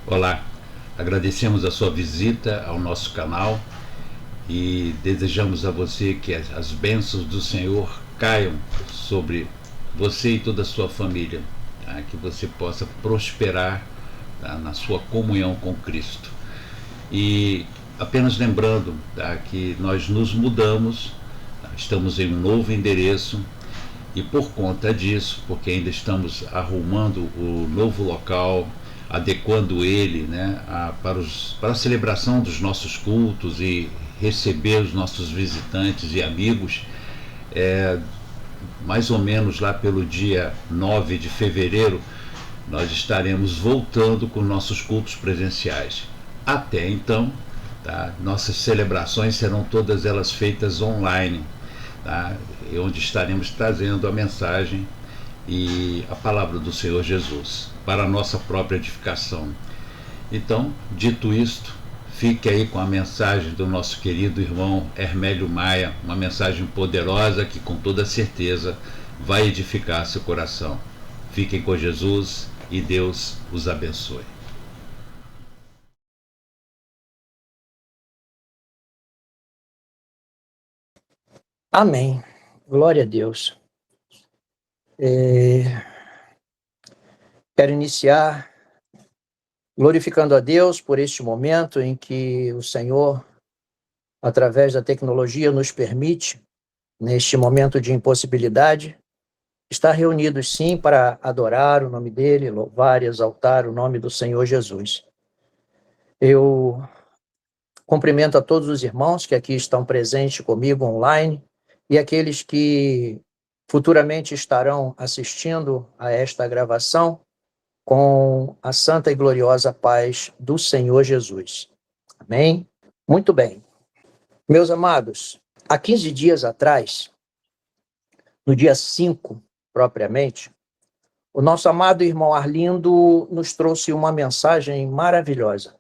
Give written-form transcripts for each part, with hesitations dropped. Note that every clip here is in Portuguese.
Olá, agradecemos a sua visita ao nosso canal e desejamos a você que as bênçãos do Senhor caiam sobre você e toda a sua família, tá? Que você possa prosperar, tá? Na sua comunhão com Cristo. E apenas lembrando, tá? Que nós nos mudamos, tá? Estamos em um novo endereço e por conta disso, porque ainda estamos arrumando o novo local, adequando ele, né, para a celebração dos nossos cultos e receber os nossos visitantes e amigos, mais ou menos lá pelo dia 9 de fevereiro, nós estaremos voltando com nossos cultos presenciais. Até então, tá, nossas celebrações serão todas elas feitas online, tá, onde estaremos trazendo a mensagem e a palavra do Senhor Jesus para a nossa própria edificação. Então, dito isto, fique aí com a mensagem do nosso querido irmão Hermélio Maia, uma mensagem poderosa que com toda certeza vai edificar seu coração. Fiquem com Jesus e Deus os abençoe. Amém. Glória a Deus. Quero iniciar glorificando a Deus por este momento em que o Senhor, através da tecnologia, nos permite, neste momento de impossibilidade, estar reunidos sim para adorar o nome dele, louvar e exaltar o nome do Senhor Jesus. Eu cumprimento a todos os irmãos que aqui estão presentes comigo online e aqueles que futuramente estarão assistindo a esta gravação com a santa e gloriosa paz do Senhor Jesus. Amém? Muito bem. Meus amados, há 15 dias atrás, no dia 5, propriamente, o nosso amado irmão Arlindo nos trouxe uma mensagem maravilhosa,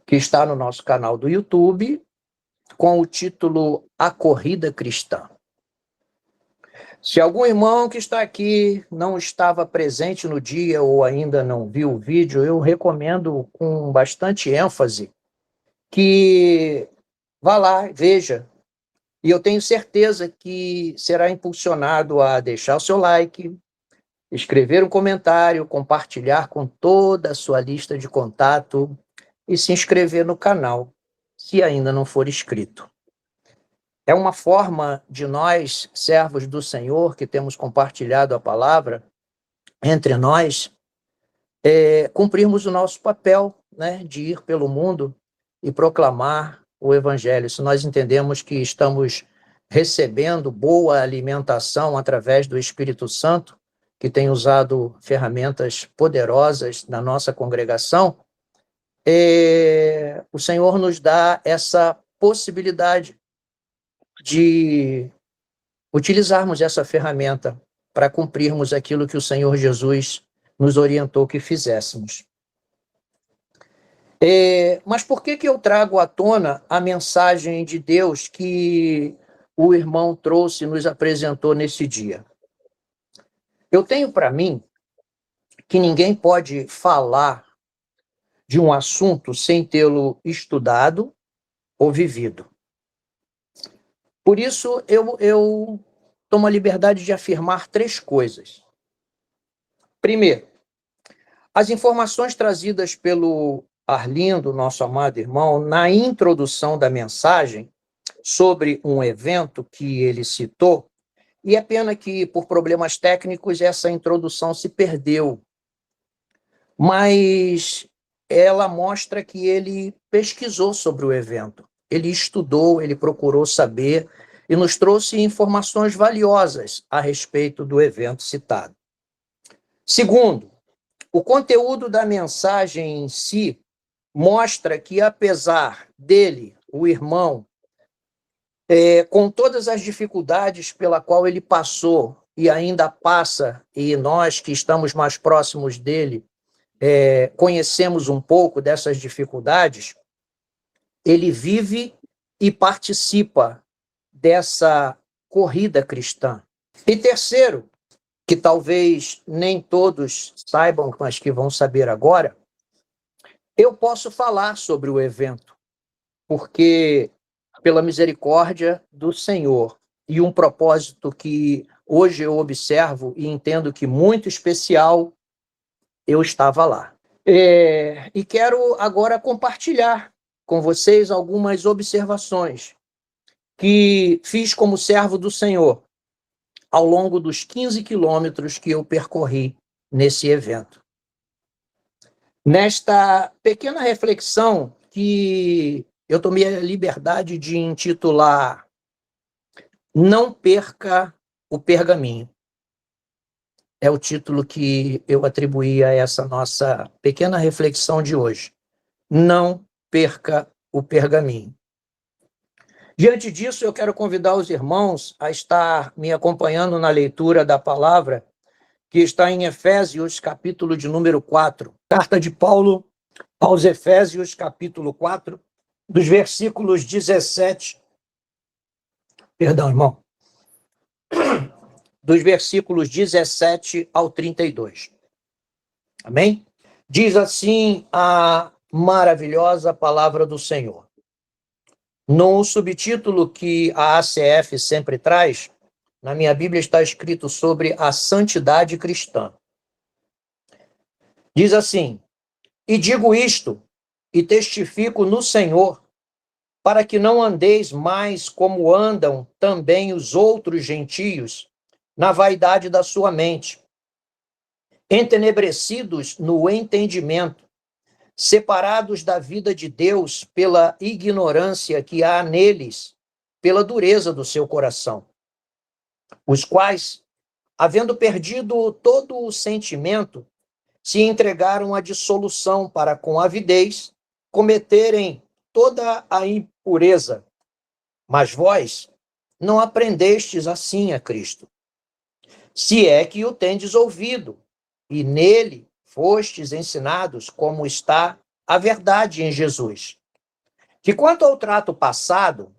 que está no nosso canal do YouTube, com o título A Corrida Cristã. Se algum irmão que está aqui não estava presente no dia ou ainda não viu o vídeo, eu recomendo com bastante ênfase que vá lá, veja. E eu tenho certeza que será impulsionado a deixar o seu like, escrever um comentário, compartilhar com toda a sua lista de contato e se inscrever no canal, se ainda não for inscrito. É uma forma de nós, servos do Senhor, que temos compartilhado a palavra entre nós, cumprirmos o nosso papel, né, de ir pelo mundo e proclamar o Evangelho. Se nós entendemos que estamos recebendo boa alimentação através do Espírito Santo, que tem usado ferramentas poderosas na nossa congregação, o Senhor nos dá essa possibilidade de utilizarmos essa ferramenta para cumprirmos aquilo que o Senhor Jesus nos orientou que fizéssemos. Mas por que eu trago à tona a mensagem de Deus que o irmão trouxe e nos apresentou nesse dia? Eu tenho para mim que ninguém pode falar de um assunto sem tê-lo estudado ou vivido. Por isso, eu tomo a liberdade de afirmar 3 coisas. Primeiro, as informações trazidas pelo Arlindo, nosso amado irmão, na introdução da mensagem sobre um evento que ele citou, e é pena que, por problemas técnicos, essa introdução se perdeu. Mas ela mostra que ele pesquisou sobre o evento. Ele estudou, ele procurou saber e nos trouxe informações valiosas a respeito do evento citado. Segundo, o conteúdo da mensagem em si mostra que, apesar dele, o irmão, com todas as dificuldades pela qual ele passou e ainda passa, e nós que estamos mais próximos dele, conhecemos um pouco dessas dificuldades, ele vive e participa dessa corrida cristã. E terceiro, que talvez nem todos saibam, mas que vão saber agora, Eu posso falar sobre o evento, porque, pela misericórdia do Senhor e um propósito que hoje eu observo e entendo que muito especial, eu estava lá. E quero agora compartilhar com vocês algumas observações que fiz como servo do Senhor ao longo dos 15 quilômetros que eu percorri nesse evento. Nesta pequena reflexão que eu tomei a liberdade de intitular Não Perca o Pergaminho. É o título que eu atribuí a essa nossa pequena reflexão de hoje. Não perca o pergaminho. Diante disso, eu quero convidar os irmãos a estar me acompanhando na leitura da palavra, que está em Efésios, capítulo de número 4. Carta de Paulo aos Efésios, capítulo 4, dos versículos 17... Perdão, irmão. Dos versículos 17 ao 32. Amém? Diz assim a maravilhosa palavra do Senhor. No subtítulo que a ACF sempre traz, na minha Bíblia está escrito sobre a santidade cristã. Diz assim: E digo isto, e testifico no Senhor, para que não andeis mais como andam também os outros gentios, na vaidade da sua mente, entenebrecidos no entendimento, separados da vida de Deus pela ignorância que há neles, pela dureza do seu coração, os quais, havendo perdido todo o sentimento, se entregaram à dissolução para, com avidez, cometerem toda a impureza. Mas vós não aprendestes assim a Cristo, se é que o tendes ouvido, e nele fostes ensinados como está a verdade em Jesus. Que quanto ao trato passado,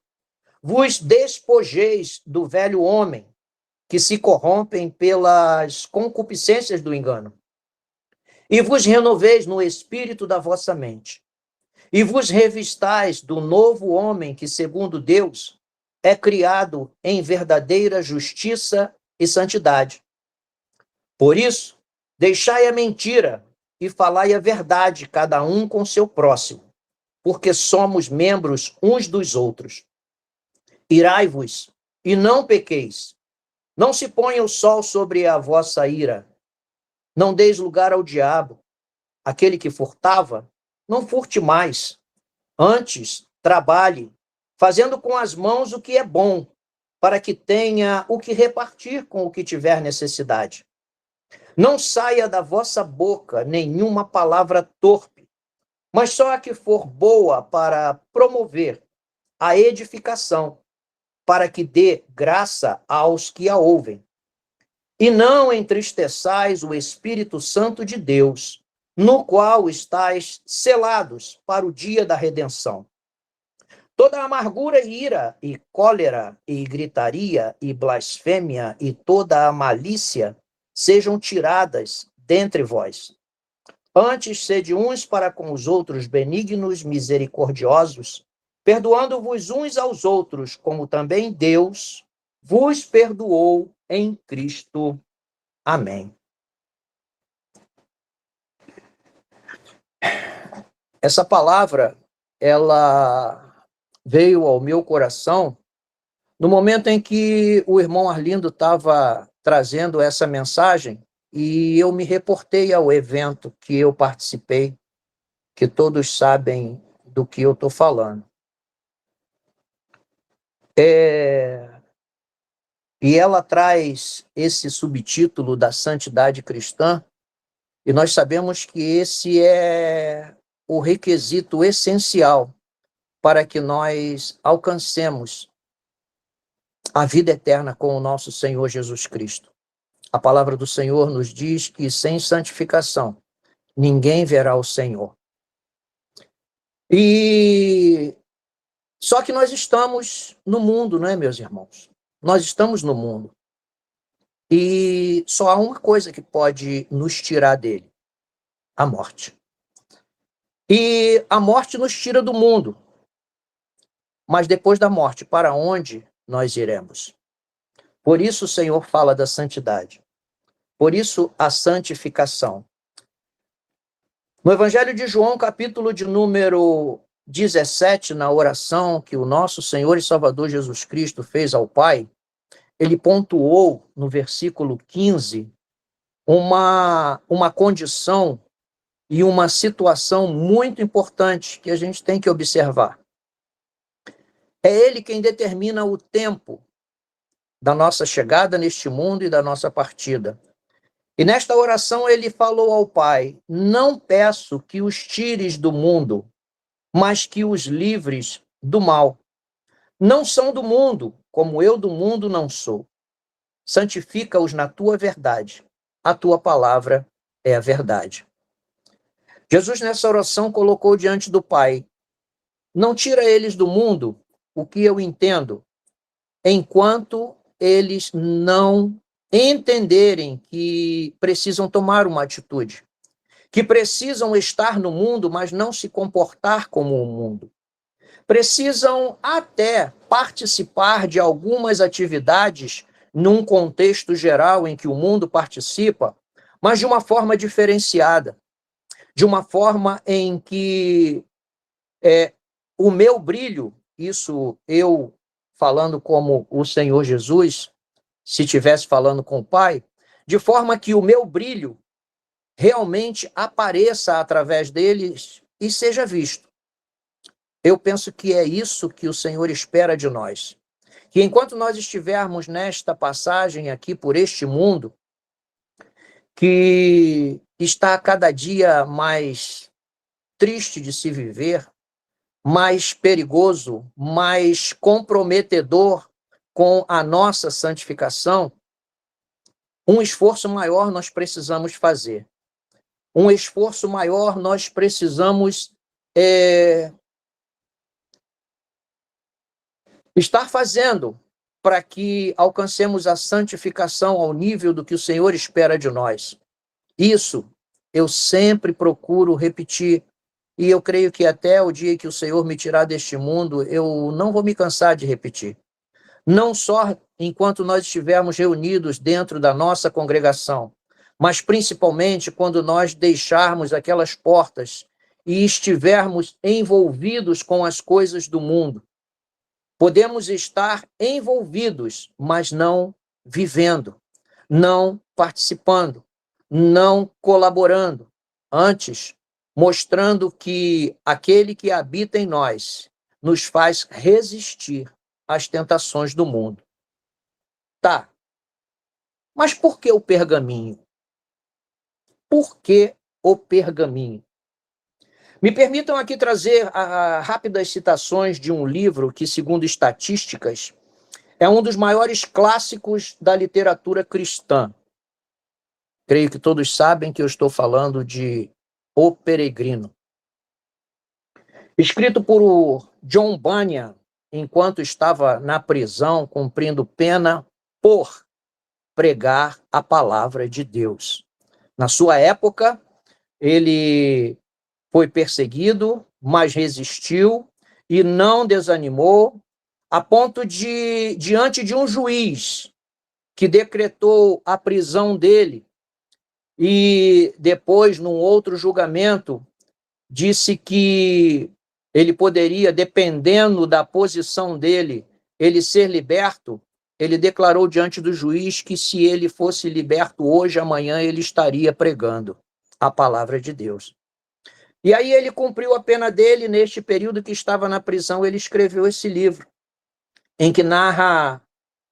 vos despojeis do velho homem, que se corrompem pelas concupiscências do engano, e vos renoveis no espírito da vossa mente, e vos revistais do novo homem que, segundo Deus, é criado em verdadeira justiça e santidade. Por isso, deixai a mentira e falai a verdade, cada um com seu próximo, porque somos membros uns dos outros. Irai-vos e não pequeis. Não se ponha o sol sobre a vossa ira. Não deis lugar ao diabo. Aquele que furtava, não furte mais. Antes, trabalhe, fazendo com as mãos o que é bom, para que tenha o que repartir com o que tiver necessidade. Não saia da vossa boca nenhuma palavra torpe, mas só a que for boa para promover a edificação, para que dê graça aos que a ouvem. E não entristeçais o Espírito Santo de Deus, no qual estáis selados para o dia da redenção. Toda amargura e ira, e cólera, e gritaria, e blasfêmia, e toda a malícia sejam tiradas dentre vós. Antes, sede uns para com os outros benignos, misericordiosos, perdoando-vos uns aos outros, como também Deus vos perdoou em Cristo. Amém. Essa palavra, ela veio ao meu coração no momento em que o irmão Arlindo estava trazendo essa mensagem e eu me reportei ao evento que eu participei, que todos sabem do que eu estou falando. E ela traz esse subtítulo da santidade cristã, e nós sabemos que esse é o requisito essencial para que nós alcancemos a vida eterna com o nosso Senhor Jesus Cristo. A palavra do Senhor nos diz que sem santificação ninguém verá o Senhor. E só que nós estamos no mundo, não é, meus irmãos? Nós estamos no mundo. E só há uma coisa que pode nos tirar dele: a morte. E a morte nos tira do mundo. Mas depois da morte, para onde nós iremos? Por isso o Senhor fala da santidade. Por isso a santificação. No Evangelho de João, capítulo de número 17, na oração que o nosso Senhor e Salvador Jesus Cristo fez ao Pai, ele pontuou no versículo 15 uma condição e uma situação muito importante que a gente tem que observar. É ele quem determina o tempo da nossa chegada neste mundo e da nossa partida. E nesta oração ele falou ao Pai: não peço que os tires do mundo, mas que os livres do mal. Não são do mundo, como eu do mundo não sou. Santifica-os na tua verdade. A tua palavra é a verdade. Jesus, nessa oração, colocou diante do Pai: não tira eles do mundo, o que eu entendo, enquanto eles não entenderem que precisam tomar uma atitude, que precisam estar no mundo, mas não se comportar como o mundo. Precisam até participar de algumas atividades num contexto geral em que o mundo participa, mas de uma forma diferenciada, de uma forma em que o meu brilho, isso eu falando como o Senhor Jesus, se estivesse falando com o Pai, de forma que o meu brilho realmente apareça através deles e seja visto. Eu penso que é isso que o Senhor espera de nós. Que enquanto nós estivermos nesta passagem aqui por este mundo, que está cada dia mais triste de se viver, mais perigoso, mais comprometedor com a nossa santificação, um esforço maior nós precisamos fazer. Um esforço maior nós precisamos estar fazendo para que alcancemos a santificação ao nível do que o Senhor espera de nós. Isso eu sempre procuro repetir, e eu creio que até o dia que o Senhor me tirar deste mundo, eu não vou me cansar de repetir. Não só enquanto nós estivermos reunidos dentro da nossa congregação, mas principalmente quando nós deixarmos aquelas portas e estivermos envolvidos com as coisas do mundo. Podemos estar envolvidos, mas não vivendo, não participando, não colaborando. Antes, mostrando que aquele que habita em nós nos faz resistir às tentações do mundo. Tá, mas por que o pergaminho? Por que o pergaminho? Me permitam aqui trazer rápidas citações de um livro que, segundo estatísticas, é um dos maiores clássicos da literatura cristã. Creio que todos sabem que eu estou falando de O Peregrino. Escrito por John Bunyan, enquanto estava na prisão, cumprindo pena por pregar a palavra de Deus. Na sua época, ele foi perseguido, mas resistiu e não desanimou, a ponto de, diante de um juiz que decretou a prisão dele, e depois, num outro julgamento, disse que ele poderia, dependendo da posição dele, ele ser liberto. Ele declarou diante do juiz que se ele fosse liberto hoje, amanhã ele estaria pregando a palavra de Deus. E aí ele cumpriu a pena dele. Neste período que estava na prisão, ele escreveu esse livro, em que narra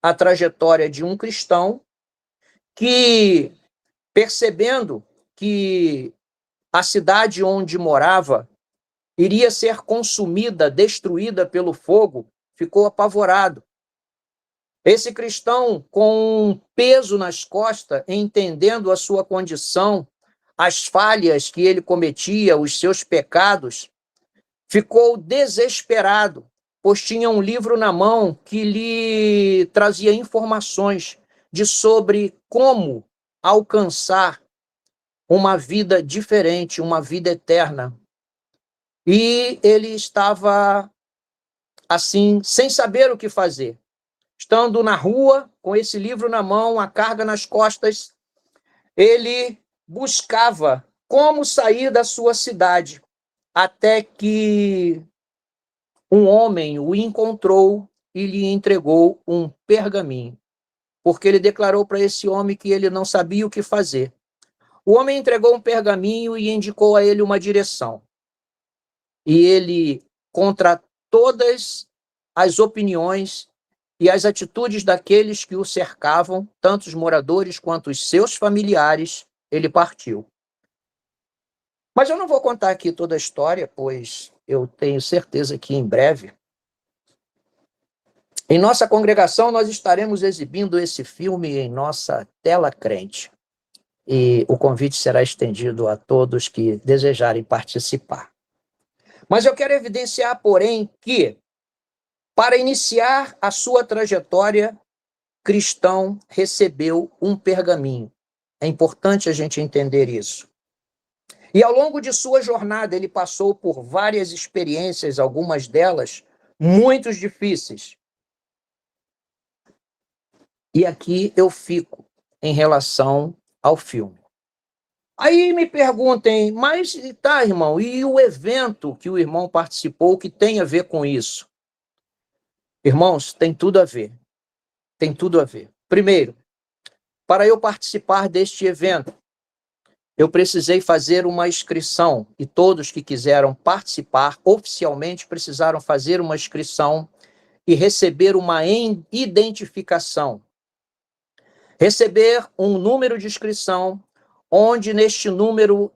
a trajetória de um cristão que, percebendo que a cidade onde morava iria ser consumida, destruída pelo fogo, ficou apavorado. Esse cristão, com um peso nas costas, entendendo a sua condição, as falhas que ele cometia, os seus pecados, ficou desesperado, pois tinha um livro na mão que lhe trazia informações sobre como alcançar uma vida diferente, uma vida eterna. E ele estava, assim, sem saber o que fazer. Estando na rua, com esse livro na mão, a carga nas costas, ele buscava como sair da sua cidade, até que um homem o encontrou e lhe entregou um pergaminho, porque ele declarou para esse homem que ele não sabia o que fazer. O homem entregou um pergaminho e indicou a ele uma direção. E ele, contra todas as opiniões e as atitudes daqueles que o cercavam, tanto os moradores quanto os seus familiares, ele partiu. Mas eu não vou contar aqui toda a história, pois eu tenho certeza que em breve, em nossa congregação, nós estaremos exibindo esse filme em nossa tela crente. E o convite será estendido a todos que desejarem participar. Mas eu quero evidenciar, porém, que, para iniciar a sua trajetória, Cristão recebeu um pergaminho. É importante a gente entender isso. E ao longo de sua jornada, ele passou por várias experiências, algumas delas muito difíceis. E aqui eu fico em relação ao filme. Aí me perguntem, mas tá, irmão, e o evento que o irmão participou, que tem a ver com isso? Irmãos, tem tudo a ver. Tem tudo a ver. Primeiro, para eu participar deste evento, eu precisei fazer uma inscrição, e todos que quiseram participar oficialmente precisaram fazer uma inscrição e receber uma identificação. Receber um número de inscrição, onde neste número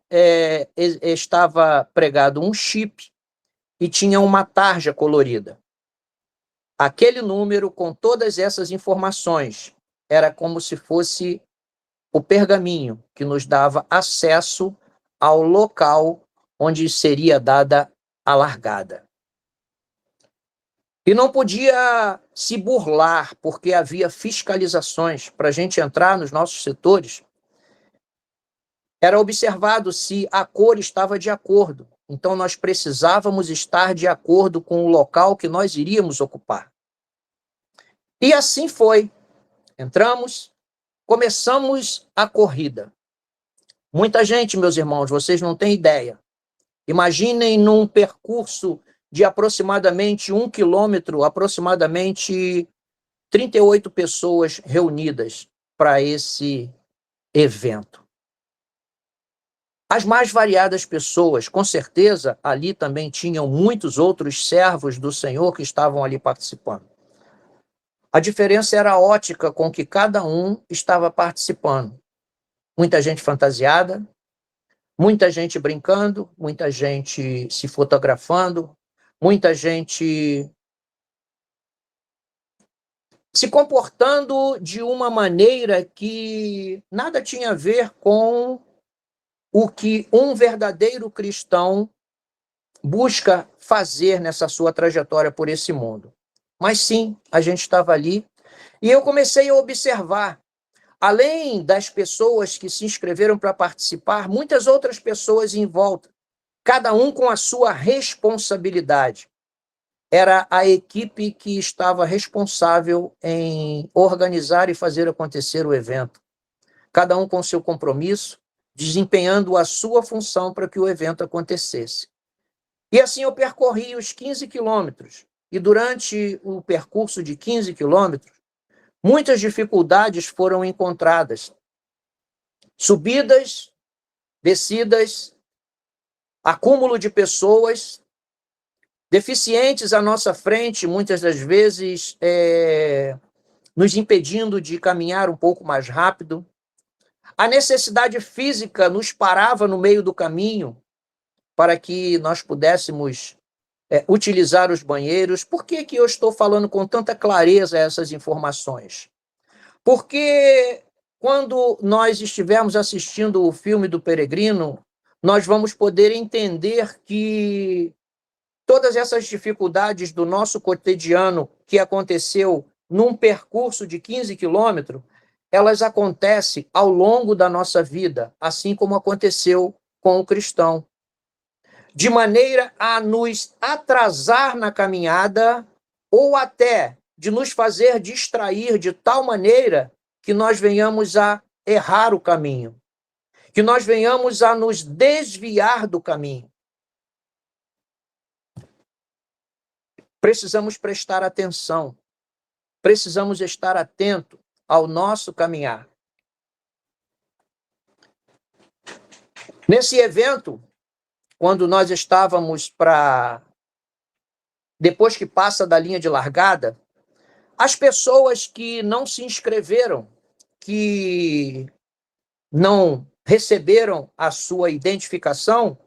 estava pregado um chip e tinha uma tarja colorida. Aquele número, com todas essas informações, era como se fosse o pergaminho que nos dava acesso ao local onde seria dada a largada. E não podia se burlar, porque havia fiscalizações para a gente entrar nos nossos setores. Era observado se a cor estava de acordo. Então, nós precisávamos estar de acordo com o local que nós iríamos ocupar. E assim foi. Entramos, começamos a corrida. Muita gente, meus irmãos, vocês não têm ideia. Imaginem num percurso de aproximadamente 1 quilômetro, aproximadamente 38 pessoas reunidas para esse evento. As mais variadas pessoas, com certeza, ali também tinham muitos outros servos do Senhor que estavam ali participando. A diferença era a ótica com que cada um estava participando. Muita gente fantasiada, muita gente brincando, muita gente se fotografando, muita gente se comportando de uma maneira que nada tinha a ver com o que um verdadeiro cristão busca fazer nessa sua trajetória por esse mundo. Mas sim, a gente estava ali e eu comecei a observar, além das pessoas que se inscreveram para participar, muitas outras pessoas em volta, cada um com a sua responsabilidade. Era a equipe que estava responsável em organizar e fazer acontecer o evento. Cada um com seu compromisso, desempenhando a sua função para que o evento acontecesse. E assim eu percorri os 15 quilômetros. E durante o percurso de 15 quilômetros, muitas dificuldades foram encontradas. Subidas, descidas, acúmulo de pessoas, deficientes à nossa frente, muitas das vezes nos impedindo de caminhar um pouco mais rápido. A necessidade física nos parava no meio do caminho para que nós pudéssemos utilizar os banheiros. Por que eu estou falando com tanta clareza essas informações? Porque quando nós estivermos assistindo o filme do Peregrino, nós vamos poder entender que todas essas dificuldades do nosso cotidiano que aconteceu num percurso de 15 quilômetros, elas acontecem ao longo da nossa vida, assim como aconteceu com o cristão. de maneira a nos atrasar na caminhada ou até de nos fazer distrair de tal maneira que nós venhamos a errar o caminho, que nós venhamos a nos desviar do caminho. Precisamos prestar atenção, precisamos estar atento ao nosso caminhar. Nesse evento, quando nós estávamos depois que passa da linha de largada, as pessoas que não se inscreveram, que não receberam a sua identificação,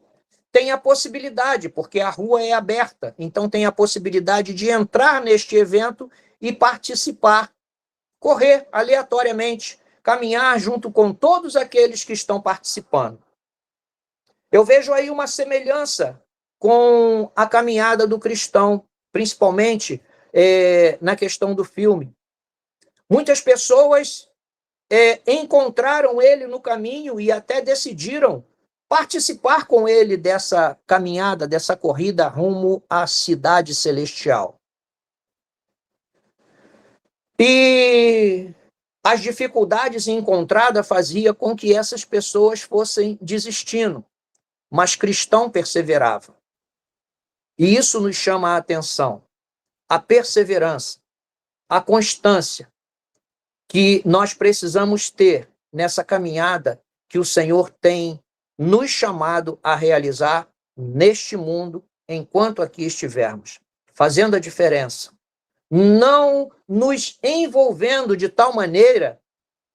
têm a possibilidade, porque a rua é aberta, então tem a possibilidade de entrar neste evento e participar, correr aleatoriamente, caminhar junto com todos aqueles que estão participando. Eu vejo aí uma semelhança com a caminhada do cristão, principalmente na questão do filme. Muitas pessoas encontraram ele no caminho e até decidiram participar com ele dessa caminhada, dessa corrida rumo à cidade celestial. E as dificuldades encontradas faziam com que essas pessoas fossem desistindo, mas cristão perseverava. E isso nos chama a atenção, a perseverança, a constância que nós precisamos ter nessa caminhada que o Senhor tem nos chamado a realizar neste mundo enquanto aqui estivermos, fazendo a diferença, não nos envolvendo de tal maneira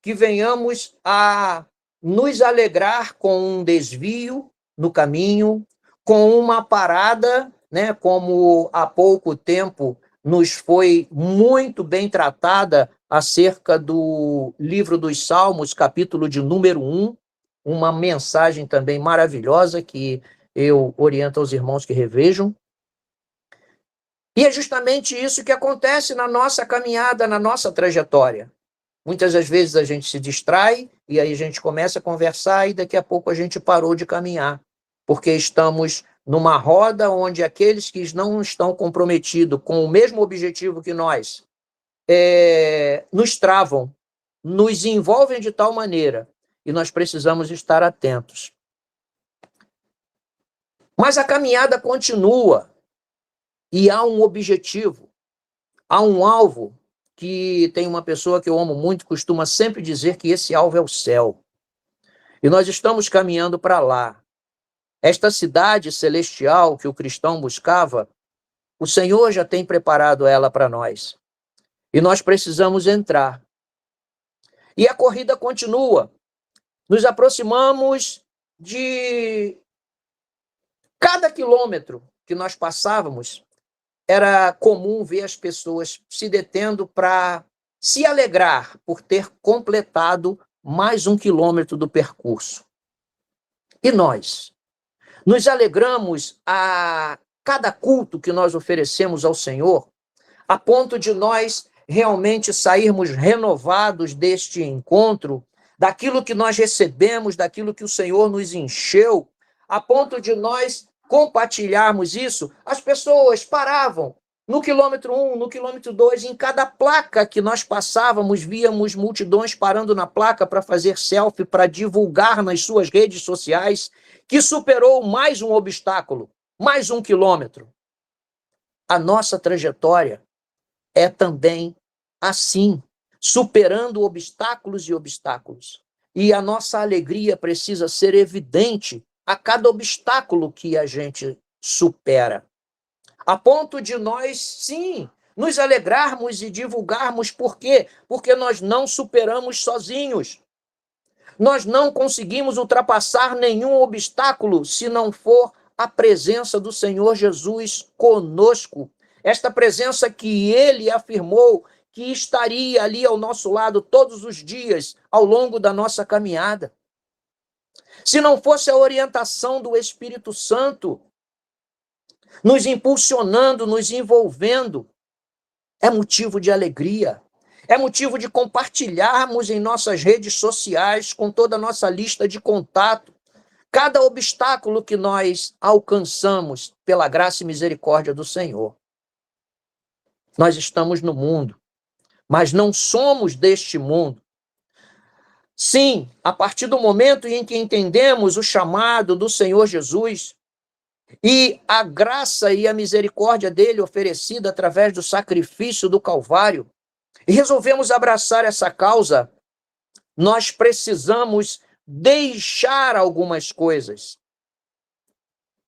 que venhamos a nos alegrar com um desvio no caminho, com uma parada, né, como há pouco tempo nos foi muito bem tratada acerca do livro dos Salmos, capítulo de número 1, uma mensagem também maravilhosa que eu oriento aos irmãos que revejam. E é justamente isso que acontece na nossa caminhada, na nossa trajetória. Muitas das vezes a gente se distrai e aí a gente começa a conversar e daqui a pouco a gente parou de caminhar, porque estamos numa roda onde aqueles que não estão comprometidos com o mesmo objetivo que nós nos travam, nos envolvem de tal maneira e nós precisamos estar atentos. Mas a caminhada continua e há um objetivo, há um alvo que tem uma pessoa que eu amo muito, costuma sempre dizer que esse alvo é o céu. E nós estamos caminhando para lá. Esta cidade celestial que o cristão buscava, o Senhor já tem preparado ela para nós. E nós precisamos entrar. E a corrida continua. Nos aproximamos de cada quilômetro que nós passávamos. Era comum ver as pessoas se detendo para se alegrar por ter completado mais um quilômetro do percurso. E nós? Nos alegramos a cada culto que nós oferecemos ao Senhor, a ponto de nós realmente sairmos renovados deste encontro, daquilo que nós recebemos, daquilo que o Senhor nos encheu, a ponto de nós compartilharmos isso. As pessoas paravam no quilômetro 1, no quilômetro 2, em cada placa que nós passávamos, víamos multidões parando na placa para fazer selfie, para divulgar nas suas redes sociais, que superou mais um obstáculo, mais um quilômetro. A nossa trajetória é também assim, superando obstáculos e obstáculos. E a nossa alegria precisa ser evidente a cada obstáculo que a gente supera. A ponto de nós, sim, nos alegrarmos e divulgarmos. Por quê? Porque nós não superamos sozinhos. Nós não conseguimos ultrapassar nenhum obstáculo se não for a presença do Senhor Jesus conosco. Esta presença que Ele afirmou que estaria ali ao nosso lado todos os dias ao longo da nossa caminhada. Se não fosse a orientação do Espírito Santo, nos impulsionando, nos envolvendo, é motivo de alegria, é motivo de compartilharmos em nossas redes sociais, com toda a nossa lista de contato, cada obstáculo que nós alcançamos pela graça e misericórdia do Senhor. Nós estamos no mundo, mas não somos deste mundo. Sim, a partir do momento em que entendemos o chamado do Senhor Jesus e a graça e a misericórdia dele oferecida através do sacrifício do Calvário, e resolvemos abraçar essa causa, nós precisamos deixar algumas coisas.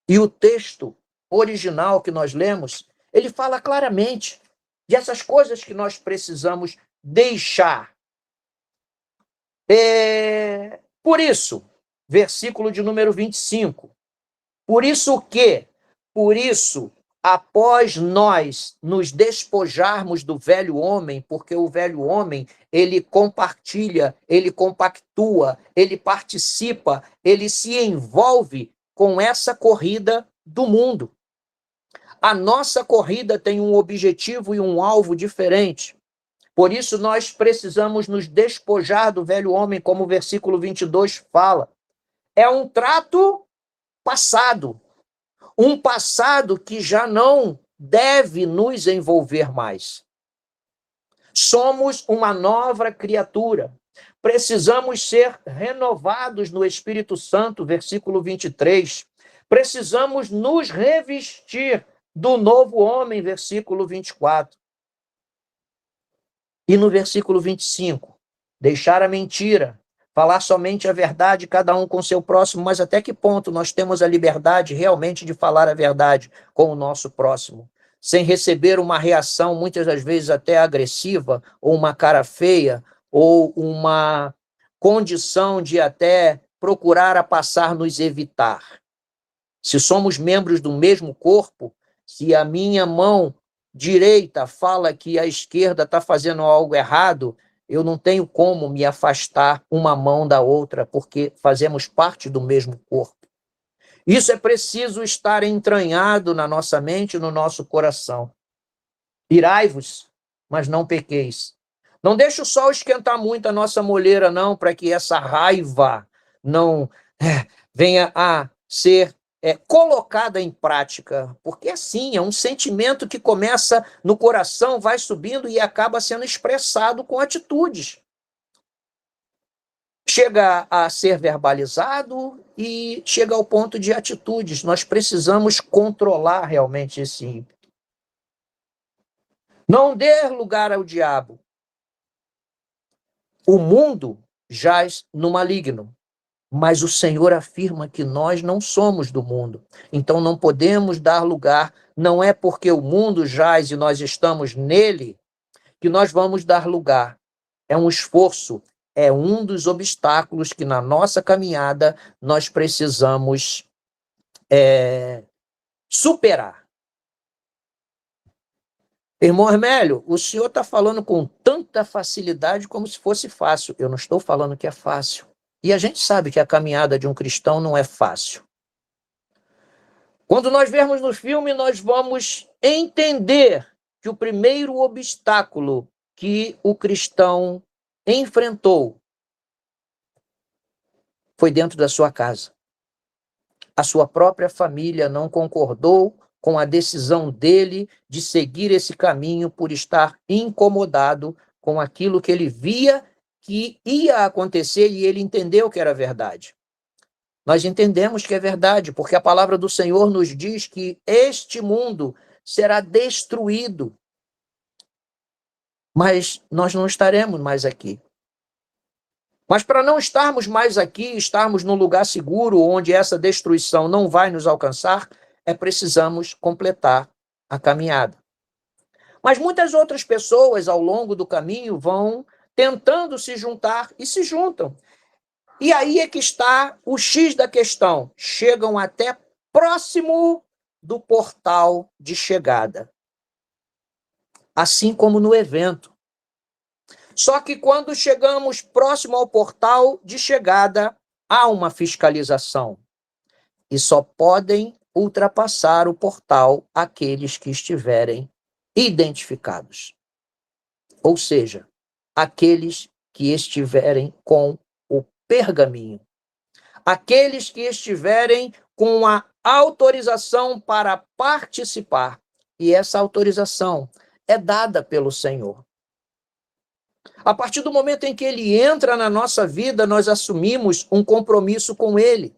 E o texto original que nós lemos, ele fala claramente dessas coisas que nós precisamos deixar. Por isso, versículo de número 25. Por isso, após nós nos despojarmos do velho homem, porque o velho homem, ele compartilha, ele compactua, ele participa, ele se envolve com essa corrida do mundo. A nossa corrida tem um objetivo e um alvo diferente. Por isso, nós precisamos nos despojar do velho homem, como o versículo 22 fala. É um trato passado. Um passado que já não deve nos envolver mais. Somos uma nova criatura. Precisamos ser renovados no Espírito Santo, versículo 23. Precisamos nos revestir do novo homem, versículo 24. E no versículo 25, deixar a mentira, falar somente a verdade, cada um com seu próximo, mas até que ponto nós temos a liberdade realmente de falar a verdade com o nosso próximo, sem receber uma reação, muitas das vezes até agressiva, ou uma cara feia, ou uma condição de até procurar a passar nos evitar. Se somos membros do mesmo corpo, se a minha mão direita fala que a esquerda está fazendo algo errado, eu não tenho como me afastar uma mão da outra, porque fazemos parte do mesmo corpo. Isso é preciso estar entranhado na nossa mente e no nosso coração. Irai-vos, mas não pequeis. Não deixe o sol esquentar muito a nossa moleira, não, para que essa raiva não venha a ser colocada em prática, porque assim, é um sentimento que começa no coração, vai subindo e acaba sendo expressado com atitudes. Chega a ser verbalizado e chega ao ponto de atitudes. Nós precisamos controlar realmente esse ímpeto. Não dê lugar ao diabo. O mundo jaz no maligno. Mas o Senhor afirma que nós não somos do mundo. Então não podemos dar lugar, não é porque o mundo jaz e nós estamos nele que nós vamos dar lugar. É um esforço, é um dos obstáculos que na nossa caminhada nós precisamos superar. Irmão Hermélio, o senhor está falando com tanta facilidade como se fosse fácil. Eu não estou falando que é fácil. E a gente sabe que a caminhada de um cristão não é fácil. Quando nós vermos no filme, nós vamos entender que o primeiro obstáculo que o cristão enfrentou foi dentro da sua casa. A sua própria família não concordou com a decisão dele de seguir esse caminho por estar incomodado com aquilo que ele via que ia acontecer e ele entendeu que era verdade. Nós entendemos que é verdade, porque a palavra do Senhor nos diz que este mundo será destruído. Mas nós não estaremos mais aqui. Mas para não estarmos mais aqui, estarmos num lugar seguro, onde essa destruição não vai nos alcançar, precisamos completar a caminhada. Mas muitas outras pessoas ao longo do caminho vão tentando se juntar e se juntam. E aí é que está o X da questão. Chegam até próximo do portal de chegada. Assim como no evento. Só que quando chegamos próximo ao portal de chegada, há uma fiscalização. E só podem ultrapassar o portal aqueles que estiverem identificados. Ou seja, aqueles que estiverem com o pergaminho. aqueles que estiverem com a autorização para participar. E essa autorização é dada pelo Senhor. A partir do momento em que ele entra na nossa vida, nós assumimos um compromisso com ele.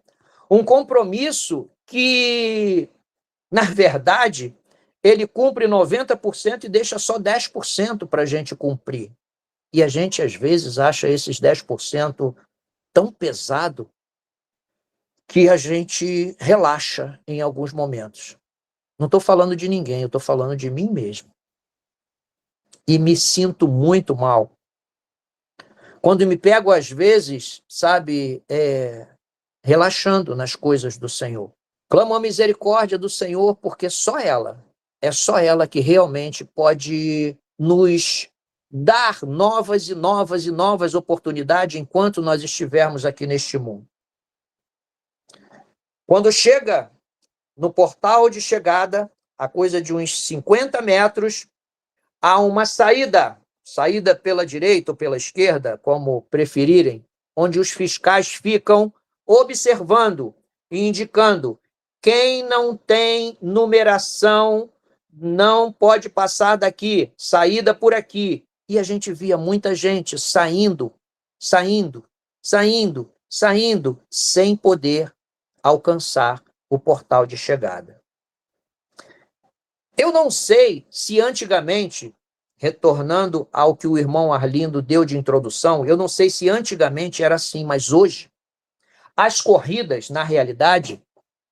Um compromisso que, na verdade, ele cumpre 90% e deixa só 10% para a gente cumprir. E a gente, às vezes, acha esses 10% tão pesado que a gente relaxa em alguns momentos. Não estou falando de ninguém, eu estou falando de mim mesmo. E me sinto muito mal. Quando me pego, às vezes, sabe, relaxando nas coisas do Senhor. Clamo a misericórdia do Senhor, porque é só ela que realmente pode nos dar novas e novas e novas oportunidades enquanto nós estivermos aqui neste mundo. Quando chega no portal de chegada, a coisa de uns 50 metros, há uma saída pela direita ou pela esquerda, como preferirem, onde os fiscais ficam observando e indicando quem não tem numeração não pode passar daqui, saída por aqui. E a gente via muita gente saindo, sem poder alcançar o portal de chegada. Eu não sei se antigamente, retornando ao que o irmão Arlindo deu de introdução, eu não sei se antigamente era assim, mas hoje, as corridas, na realidade,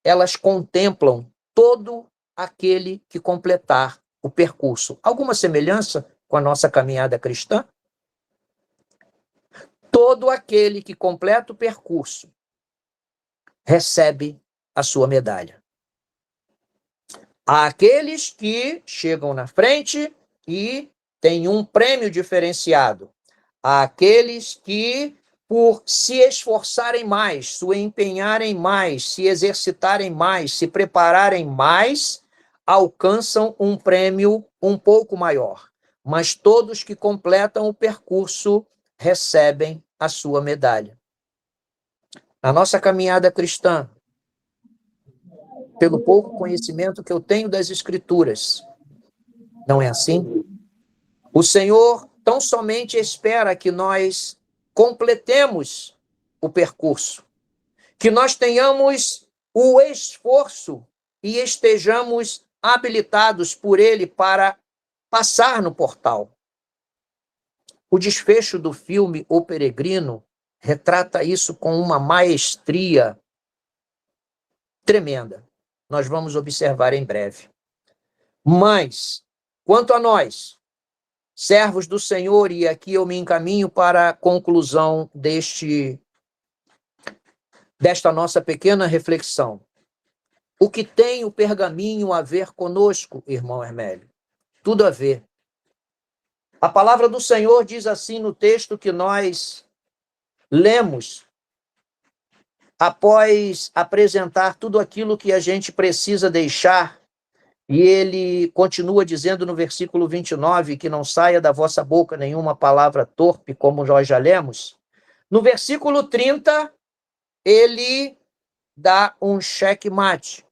elas contemplam todo aquele que completar o percurso. Alguma semelhança com a nossa caminhada cristã? Todo aquele que completa o percurso recebe a sua medalha. Há aqueles que chegam na frente e têm um prêmio diferenciado. Há aqueles que, por se esforçarem mais, se empenharem mais, se exercitarem mais, se prepararem mais, alcançam um prêmio um pouco maior. Mas todos que completam o percurso recebem a sua medalha. Na nossa caminhada cristã, pelo pouco conhecimento que eu tenho das Escrituras, não é assim? O Senhor tão somente espera que nós completemos o percurso, que nós tenhamos o esforço e estejamos habilitados por Ele para passar no portal. O desfecho do filme O Peregrino retrata isso com uma maestria tremenda. Nós vamos observar em breve. Mas, quanto a nós, servos do Senhor, e aqui eu me encaminho para a conclusão desta nossa pequena reflexão. O que tem o pergaminho a ver conosco, irmão Hermélio? Tudo a ver. A palavra do Senhor diz assim no texto que nós lemos, após apresentar tudo aquilo que a gente precisa deixar, e ele continua dizendo no versículo 29, que não saia da vossa boca nenhuma palavra torpe, como nós já lemos. No versículo 30, ele dá um checkmate.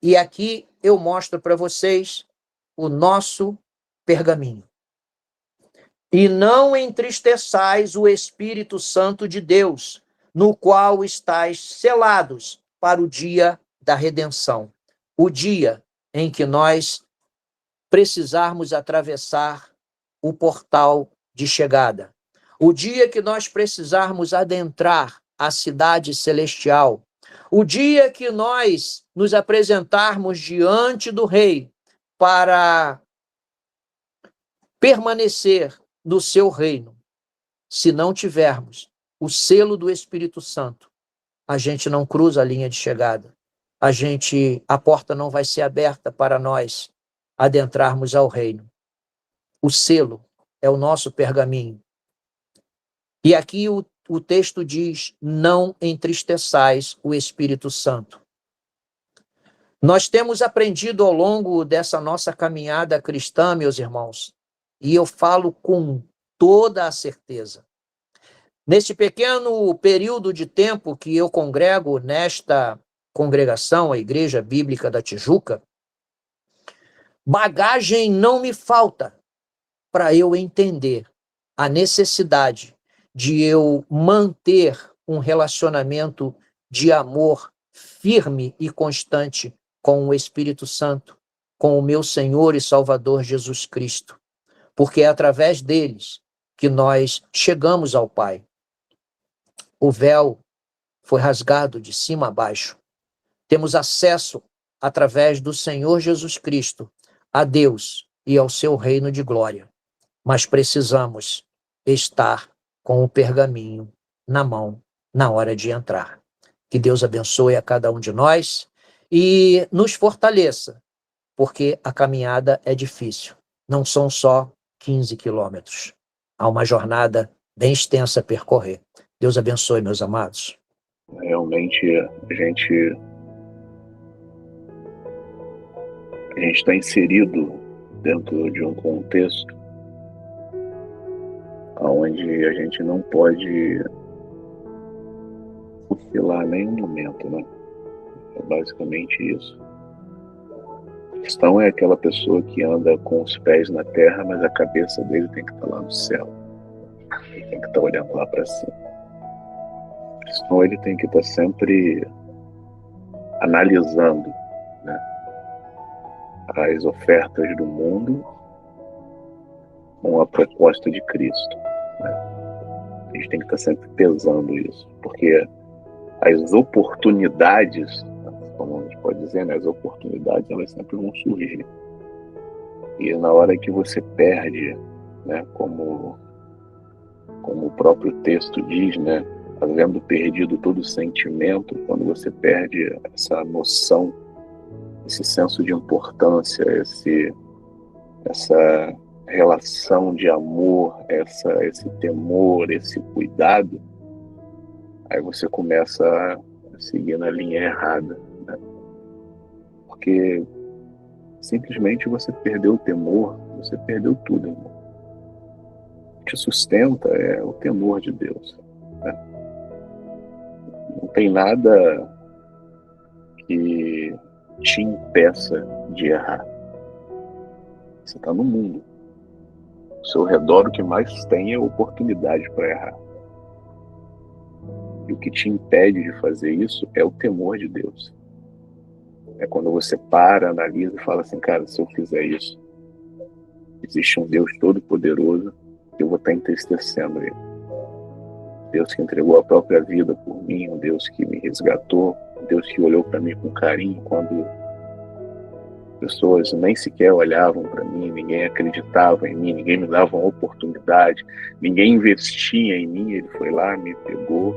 E aqui eu mostro para vocês o nosso pergaminho. E não entristeçais o Espírito Santo de Deus, no qual estáis selados para o dia da redenção. O dia em que nós precisarmos atravessar o portal de chegada. O dia que nós precisarmos adentrar a cidade celestial. O dia que nós nos apresentarmos diante do Rei para permanecer no seu reino. Se não tivermos o selo do Espírito Santo, a gente não cruza a linha de chegada. A porta não vai ser aberta para nós adentrarmos ao reino. O selo é o nosso pergaminho. E aqui o texto diz, não entristeçais o Espírito Santo. Nós temos aprendido ao longo dessa nossa caminhada cristã, meus irmãos, e eu falo com toda a certeza, Neste pequeno período de tempo que eu congrego nesta congregação, a Igreja Bíblica da Tijuca, bagagem não me falta para eu entender a necessidade de eu manter um relacionamento de amor firme e constante com o Espírito Santo, com o meu Senhor e Salvador Jesus Cristo, porque é através deles que nós chegamos ao Pai. O véu foi rasgado de cima a baixo. Temos acesso, através do Senhor Jesus Cristo, a Deus e ao seu reino de glória. Mas precisamos estar com o pergaminho na mão na hora de entrar. Que Deus abençoe a cada um de nós e nos fortaleça, porque a caminhada é difícil. Não são só 15 quilômetros. Há uma jornada bem extensa a percorrer. Deus abençoe, meus amados. Realmente, a gente está inserido dentro de um contexto onde a gente não pode oscilar nenhum momento, né? É basicamente isso. A questão é aquela pessoa que anda com os pés na terra, mas a cabeça dele tem que estar lá no céu. Ele tem que estar olhando lá para cima. Senão ele tem que estar sempre analisando, né, as ofertas do mundo com a proposta de Cristo, né? A gente tem que estar sempre pesando isso, porque as oportunidades, como a gente pode dizer, né, as oportunidades elas sempre vão surgir. E na hora que você perde, né, como o próprio texto diz, né, havendo perdido todo o sentimento, quando você perde essa noção, esse senso de importância, essa relação de amor, esse temor, esse cuidado, aí você começa a seguir na linha errada, né? Porque simplesmente você perdeu o temor, você perdeu tudo, irmão. O que te sustenta é o temor de Deus, né? Não tem nada que te impeça de errar. Você está no mundo. Ao seu redor, o que mais tem é oportunidade para errar. E o que te impede de fazer isso é o temor de Deus. É quando você para, analisa e fala assim, cara, se eu fizer isso, existe um Deus todo-poderoso que eu vou estar entristecendo ele. Deus que entregou a própria vida por mim, um Deus que me resgatou, um Deus que olhou para mim com carinho quando pessoas nem sequer olhavam para mim, ninguém acreditava em mim, ninguém me dava uma oportunidade, ninguém investia em mim. Ele foi lá, me pegou,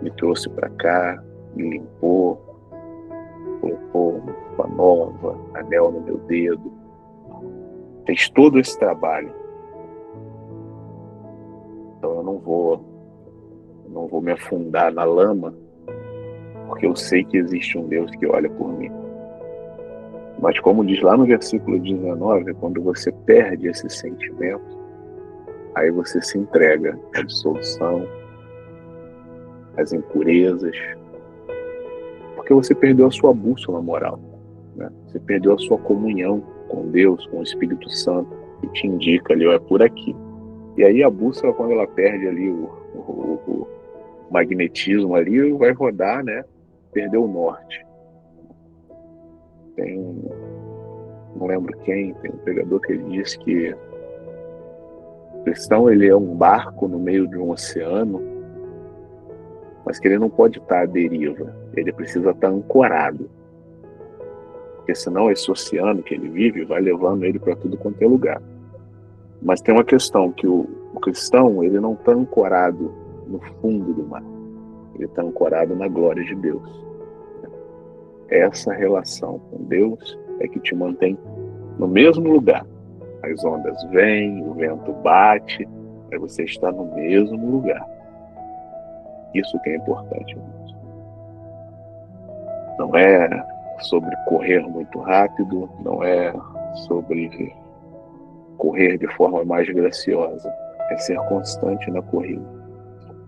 me trouxe para cá, me limpou, colocou roupa nova, anel no meu dedo, fez todo esse trabalho. Então eu não vou me afundar na lama, porque eu sei que existe um Deus que olha por mim. Mas como diz lá no versículo 19, quando você perde esse sentimento, aí você se entrega à dissolução, às impurezas, porque você perdeu a sua bússola moral, né? Você perdeu a sua comunhão com Deus, com o Espírito Santo, que te indica ali, ó, é por aqui. E aí a bússola, quando ela perde ali o magnetismo ali, vai rodar, né? Perdeu o norte. Não lembro quem, tem um pregador que ele diz que o cristão ele é um barco no meio de um oceano, mas que ele não pode estar à deriva, ele precisa estar ancorado, porque senão esse oceano que ele vive vai levando ele para tudo quanto é lugar. Mas tem uma questão, que o cristão ele não está ancorado no fundo do mar, ele está ancorado na glória de Deus. Essa relação com Deus é que te mantém no mesmo lugar. As ondas vêm, o vento bate, mas você está no mesmo lugar. Isso que é importante, irmãos. Não é sobre correr muito rápido, não é sobre correr de forma mais graciosa. É ser constante na corrida,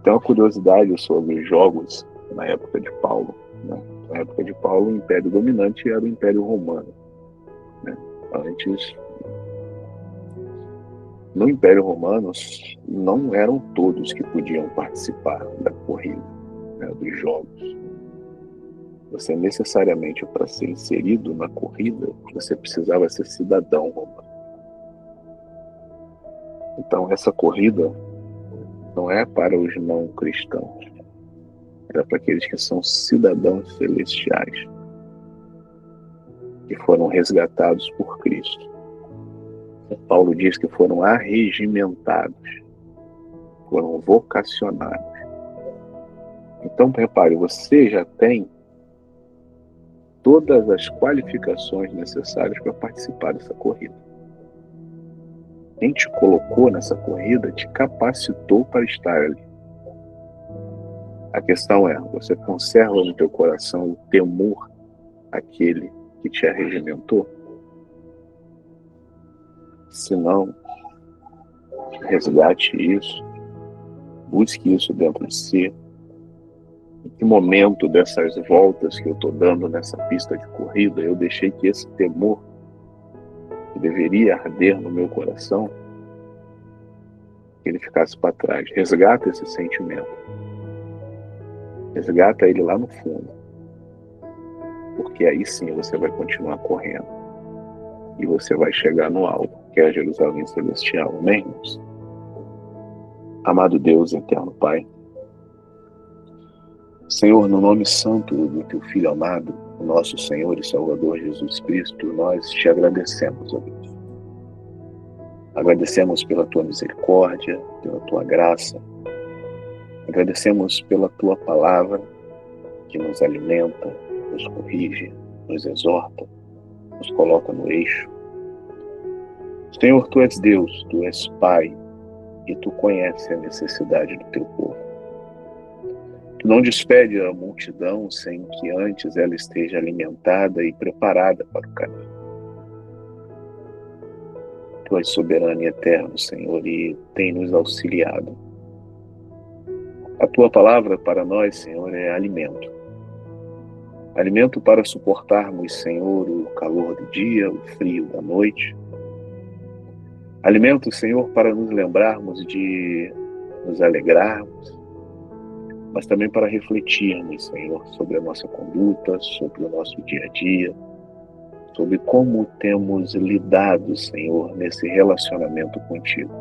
Tem uma curiosidade sobre os jogos na época de Paulo, né? Na época de Paulo, o império dominante era o Império Romano, né? Antes, no Império Romano, não eram todos que podiam participar da corrida, né, dos jogos. Você necessariamente, para ser inserido na corrida, você precisava ser cidadão romano. Então, essa corrida não é para os não cristãos, é para aqueles que são cidadãos celestiais, que foram resgatados por Cristo. Paulo diz que foram arregimentados, foram vocacionados. Então, repare, você já tem todas as qualificações necessárias para participar dessa corrida. Quem te colocou nessa corrida te capacitou para estar ali. A questão é, você conserva no teu coração o temor àquele que te arregimentou? Se não, resgate isso, busque isso dentro de si. Em que momento dessas voltas que eu estou dando nessa pista de corrida, eu deixei que esse temor, que deveria arder no meu coração, que ele ficasse para trás. Resgata esse sentimento. Resgata ele lá no fundo. Porque aí sim você vai continuar correndo. E você vai chegar no alto, que é a Jerusalém Celestial. Amém, irmãos? Amado Deus, eterno Pai, Senhor, no nome santo do Teu Filho amado, o nosso Senhor e Salvador Jesus Cristo, nós te agradecemos, ó Deus. Agradecemos pela Tua misericórdia, pela Tua graça. Agradecemos pela Tua palavra, que nos alimenta, nos corrige, nos exorta, nos coloca no eixo. Senhor, Tu és Deus, Tu és Pai, e Tu conheces a necessidade do Teu povo. Tu não despede a multidão sem que antes ela esteja alimentada e preparada para o caminho. Tu és soberano e eterno, Senhor, e tem nos auxiliado. A Tua palavra para nós, Senhor, é alimento. Alimento para suportarmos, Senhor, o calor do dia, o frio da noite. Alimento, Senhor, para nos lembrarmos de nos alegrarmos, mas também para refletirmos, Senhor, sobre a nossa conduta, sobre o nosso dia a dia, sobre como temos lidado, Senhor, nesse relacionamento contigo.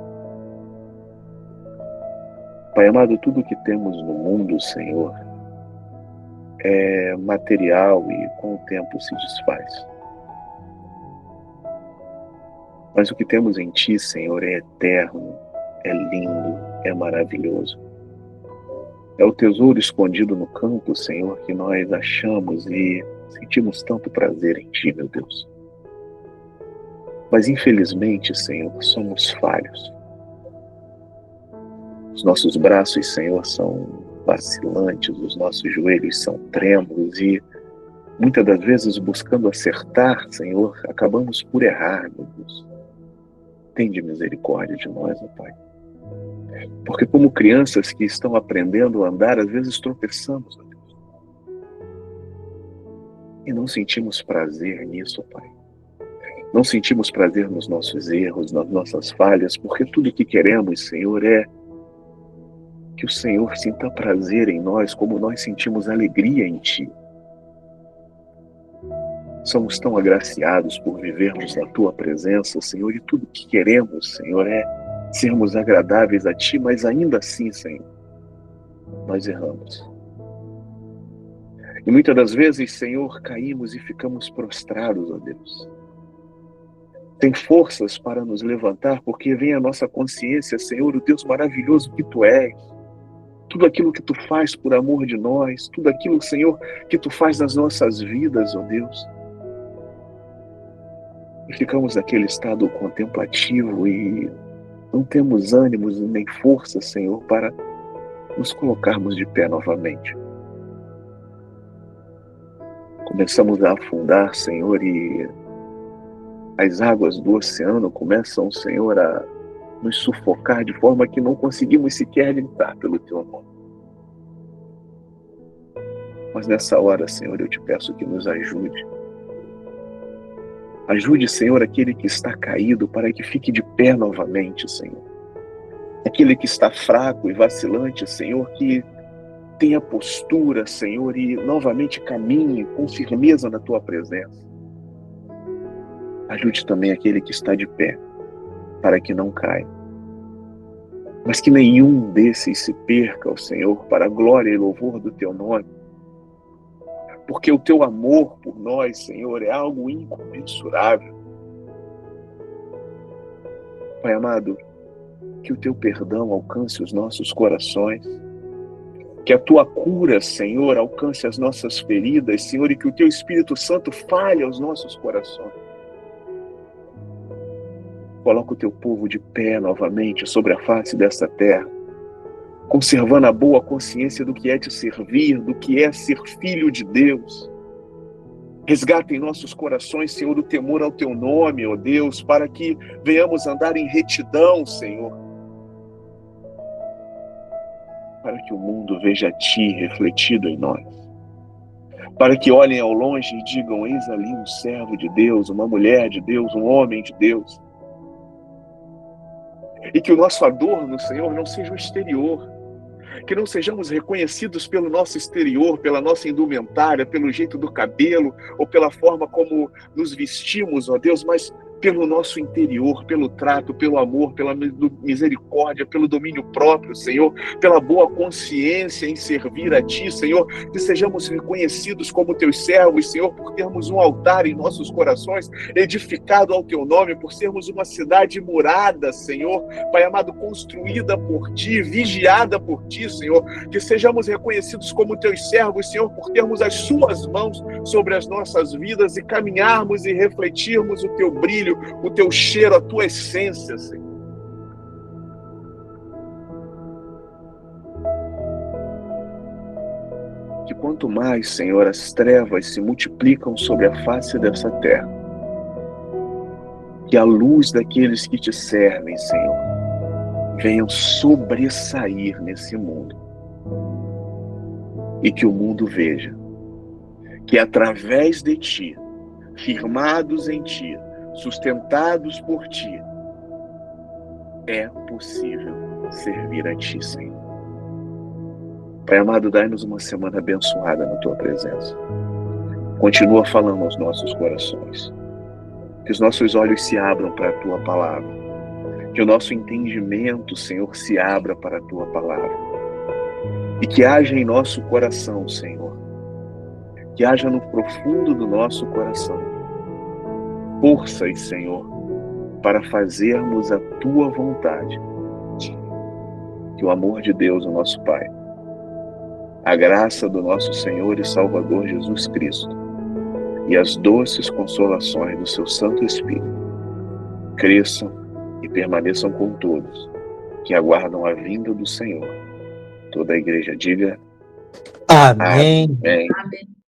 Pai amado, tudo que temos no mundo, Senhor, é material e com o tempo se desfaz. Mas o que temos em Ti, Senhor, é eterno, é lindo, é maravilhoso. É o tesouro escondido no campo, Senhor, que nós achamos e sentimos tanto prazer em Ti, meu Deus. Mas infelizmente, Senhor, somos falhos. Os nossos braços, Senhor, são vacilantes, os nossos joelhos são trêmulos e muitas das vezes buscando acertar, Senhor, acabamos por errar, meu Deus. Tende misericórdia de nós, ó Pai. Porque como crianças que estão aprendendo a andar, às vezes tropeçamos, ó Deus. E não sentimos prazer nisso, ó Pai. Não sentimos prazer nos nossos erros, nas nossas falhas, porque tudo que queremos, Senhor, é que o Senhor sinta prazer em nós, como nós sentimos alegria em Ti. Somos tão agraciados por vivermos na Tua presença, Senhor, e tudo que queremos, Senhor, é sermos agradáveis a Ti, mas ainda assim, Senhor, nós erramos. E muitas das vezes, Senhor, caímos e ficamos prostrados, ó Deus. Tem forças para nos levantar, porque vem a nossa consciência, Senhor, o Deus maravilhoso que Tu és. Tudo aquilo que Tu faz por amor de nós, tudo aquilo, Senhor, que Tu faz nas nossas vidas, ó Deus. E ficamos naquele estado contemplativo e não temos ânimos nem força, Senhor, para nos colocarmos de pé novamente. Começamos a afundar, Senhor, e as águas do oceano começam, Senhor, a nos sufocar de forma que não conseguimos sequer gritar pelo teu nome. Mas nessa hora, Senhor, eu te peço que nos ajude. Ajude, Senhor, aquele que está caído para que fique de pé novamente, Senhor. Aquele que está fraco e vacilante, Senhor, que tenha postura, Senhor, e novamente caminhe com firmeza na tua presença. Ajude também aquele que está de pé, para que não caia. Mas que nenhum desses se perca, ó Senhor, para a glória e louvor do teu nome. Porque o teu amor por nós, Senhor, é algo incomensurável. Pai amado, que o teu perdão alcance os nossos corações. Que a tua cura, Senhor, alcance as nossas feridas, Senhor, e que o teu Espírito Santo fale aos nossos corações. Coloca o teu povo de pé novamente sobre a face dessa terra, conservando a boa consciência do que é te servir, do que é ser filho de Deus. Resgata em nossos corações, Senhor, o temor ao teu nome, ó Deus, para que venhamos andar em retidão, Senhor. Para que o mundo veja a ti refletido em nós. Para que olhem ao longe e digam, eis ali um servo de Deus, uma mulher de Deus, um homem de Deus. E que o nosso adorno, Senhor, não seja o exterior. Que não sejamos reconhecidos pelo nosso exterior, pela nossa indumentária, pelo jeito do cabelo, ou pela forma como nos vestimos, ó Deus, mas pelo nosso interior, pelo trato, pelo amor, pela misericórdia, pelo domínio próprio, Senhor, pela boa consciência em servir a Ti, Senhor, que sejamos reconhecidos como Teus servos, Senhor, por termos um altar em nossos corações, edificado ao Teu nome, por sermos uma cidade murada, Senhor, Pai amado, construída por Ti, vigiada por Ti, Senhor, que sejamos reconhecidos como Teus servos, Senhor, por termos as Suas mãos sobre as nossas vidas e caminharmos e refletirmos o Teu brilho, o Teu cheiro, a Tua essência, Senhor. Que quanto mais, Senhor, as trevas se multiplicam sobre a face dessa terra, que a luz daqueles que Te servem, Senhor, venham sobressair nesse mundo. E que o mundo veja que através de Ti, firmados em Ti, sustentados por Ti, é possível servir a Ti, Senhor. Pai amado, dai-nos uma semana abençoada na Tua presença. Continua falando aos nossos corações. Que os nossos olhos se abram para a Tua palavra. Que o nosso entendimento, Senhor, se abra para a Tua palavra. E que haja em nosso coração, Senhor, que haja no profundo do nosso coração forças, Senhor, para fazermos a Tua vontade. Que o amor de Deus, o nosso Pai, a graça do nosso Senhor e Salvador Jesus Cristo e as doces consolações do Seu Santo Espírito cresçam e permaneçam com todos que aguardam a vinda do Senhor. Toda a igreja diga Amém. Amém. Amém.